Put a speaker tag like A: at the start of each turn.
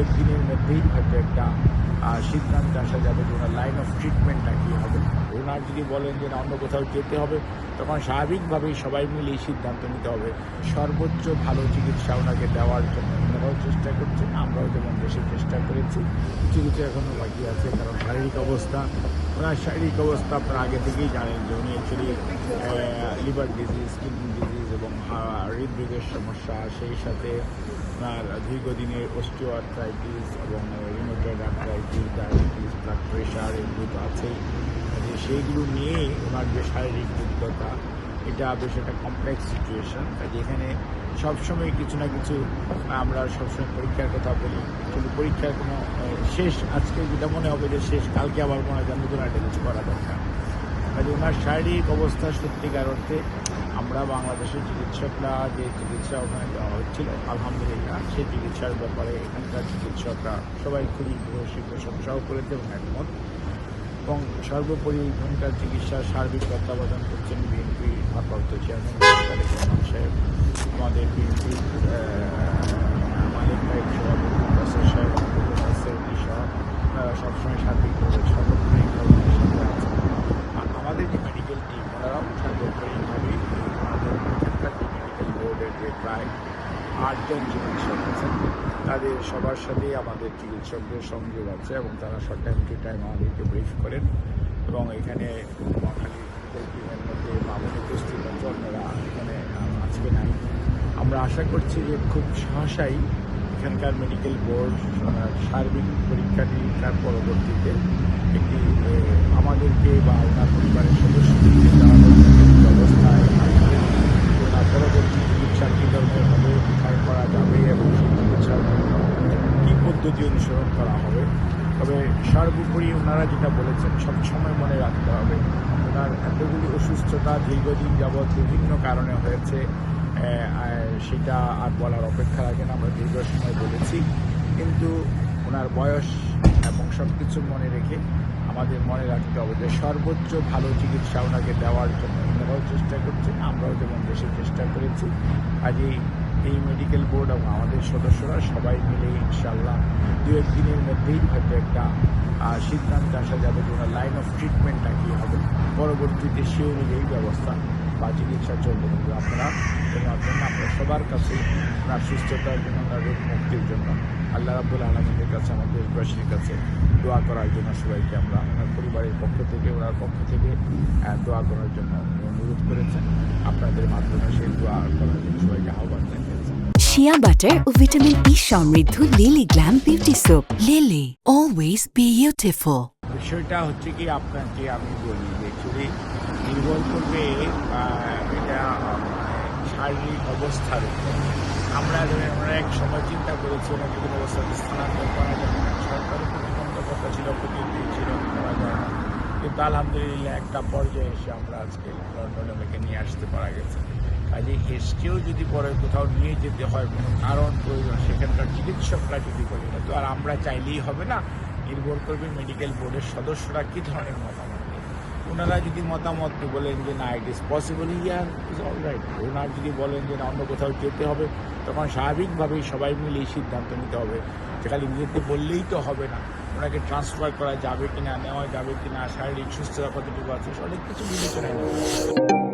A: এক দিনের মধ্যেই হয়তো একটা সিদ্ধান্ত আসা যাবে যে ওনার লাইন অফ ট্রিটমেন্টটা কী হবে। ওনার যদি বলেন যে অন্য কোথাও যেতে হবে, তখন স্বাভাবিকভাবেই সবাই মিলে এই সিদ্ধান্ত নিতে হবে। সর্বোচ্চ ভালো চিকিৎসা ওনাকে দেওয়ার জন্য ওনারাও চেষ্টা করছেন, আমরাও যেমন দেশে চেষ্টা করেছি। কিছু কিছু এখনও বাকি আছে, কারণ ওনার শারীরিক অবস্থা আপনারা আগে থেকেই জানেন যে উনি actually liver disease, kidney disease এবং হৃদরোগের সমস্যা, সেই সাথে আপনার দীর্ঘদিনের অস্টিওআর্থ্রাইটিস এবং rheumatoid arthritis, diabetes, blood pressure এগুলো তো আছেই। সেইগুলো নিয়ে ওনার যে শারীরিক দুর্বলতা, এটা বেশ একটা কমপ্লেক্স সিচুয়েশন। কাজে এখানে সবসময় কিছু না কিছু আমরা সবসময় পরীক্ষার কথা বলি, কিন্তু পরীক্ষার কোনো শেষ আজকে যেটা মনে হবে যে শেষ, কালকে আবার মনে হয় নতুন একটা কিছু করা দরকার। কাজে ওনার শারীরিক অবস্থা সত্যিকার অর্থে আমরা বাংলাদেশের চিকিৎসকরা যে চিকিৎসা ওখানে দেওয়া হচ্ছিল, আলহামদুলিল্লাহ সেই চিকিৎসার ব্যাপারে এখানকার চিকিৎসকরা সবাই খুবই প্রশংসাও করেছে এবং একমত। এবং সর্বোপরি এখানকার চিকিৎসার সার্বিক তত্ত্বাবধান করছেন বিএনপি ভারপ্রাপ্ত চেয়ারম্যান সাহেব, আমাদের বিএনপি মালিক ভাই সভাপতি প্রফেসর সাহেব সহ সবসময় সার্বিকভাবে সর্বোপরিভাবে সাথে আছেন। আর আমাদের যে মেডিকেল টিম, ওনারাও সর্বোপরিভাবে আমাদের এখানকার যে মেডিকেল বোর্ডের যে প্রায় 8 জন চিকিৎসক আছেন, তাদের সবার সাথেই আমাদের চিকিৎসকদের সংযোগ আছে এবং তারা টাইম টু টাইম আমাদেরকে ব্রিফ করেন। এবং এখানে নোয়াখালী মেডিকেল টিমের মধ্যে মামুন উপস্থিত আছেন, ওনারা এখানে আজকে নাই। আমরা আশা করছি যে খুব সহসাই এখানকার মেডিকেল বোর্ড সার্বিক পরীক্ষা নিরীক্ষার পরবর্তীতে একটি আমাদেরকে বা ওনার পরিবারের সদস্যদেরকে ব্যবস্থায় ওনার পরবর্তী চিকিৎসা কী ধরনের হবে, কোথায় করা যাবে এবং সেই চিকিৎসার জন্য কী পদ্ধতি অনুসরণ করা হবে। তবে সর্বোপরি ওনারা যেটা বলেছেন সবসময় মনে রাখতে হবে, ওনার এতগুলি অসুস্থতা দীর্ঘদিন যাবৎ বিভিন্ন কারণে হয়েছে, সেটা আর বলার অপেক্ষা রাখে না, আমরা দীর্ঘ সময় বলেছি। কিন্তু ওনার বয়স এবং সব কিছু মনে রেখে আমাদের মনে রাখতে হবে যে সর্বোচ্চ ভালো চিকিৎসা ওনাকে দেওয়ার জন্য ওনারাও চেষ্টা করছেন, আমরাও যেমন দেশে চেষ্টা করেছি। কাজেই এই মেডিকেল বোর্ড এবং আমাদের সদস্যরা সবাই মিলে ইনশাল্লাহ 2-1 দিনের মধ্যেই হয়তো একটা সিদ্ধান্ত আসা যাবে যে ওনার লাইন অফ ট্রিটমেন্টটা কী হবে। পরবর্তীতে সে অনুযায়ী ব্যবস্থা বা চিকিৎসা চলবে। কিন্তু আপনারা তোমার জন্য আমরা সবার কাছে ওনার সুস্থতার জন্য, ওনার রোগ মুক্তির জন্য আল্লাহ রাব্বুল আলামিনের কাছে, আমাদের দেশবাসীর কাছে দোয়া করার জন্য সবাইকে আমরা ওনার পরিবারের পক্ষ থেকে, ওনার পক্ষ থেকে দোয়া করার জন্য অনুরোধ করেছেন। আপনাদের মাধ্যমে সেই দোয়া করার জন্য সবাইকে আহ্বান জানিয়েছেন।
B: শিয়া বাটার ও ভিটামিন ই সমৃদ্ধ lily glam beauty soap. Lily, always beautiful.
A: বিষয়টা হচ্ছে কি, আপনাকে আমি বলি যে অ্যাকচুয়ালি নির্ভর করবে এটা শারীরিক অবস্থার উপর। আমরা এক সময় চিন্তা করেছি ওনাকে কোনো অবস্থাতে স্থানান্তর করা যাবে না, সরকারের প্রতিবন্ধকতা ছিল, প্রতিনিধি ছিল, করা যায় না। কিন্তু আলহামদুলিল্লাহ একটা পর্যায়ে এসে আমরা আজকে লন্ডনে ওনাকে নিয়ে আসতে পারা গেছে। কাজে এসকেও যদি পরে কোথাও নিয়ে যেতে হয়, কোনো কারণ প্রয়োজন, সেখানকার চিকিৎসকরা যদি বলে, তো আর আমরা চাইলেই হবে না, নির্ভর করবে মেডিকেল বোর্ডের সদস্যরা কী ধরনের মতামত দেন। ওনারা যদি মতামত বলেন যে না, it is possible, year is all right. ওনার যদি বলেন যে না অন্য কোথাও যেতে হবে, তখন স্বাভাবিকভাবেই সবাই মিলে এই সিদ্ধান্ত নিতে হবে যে খালি যেতে বললেই তো হবে না, ওনাকে ট্রান্সফার করা যাবে কিনা, নেওয়া যাবে কিনা, শারীরিক সুস্থতা কতটুকু আছে, অনেক কিছু বিবেচনায় নেওয়া।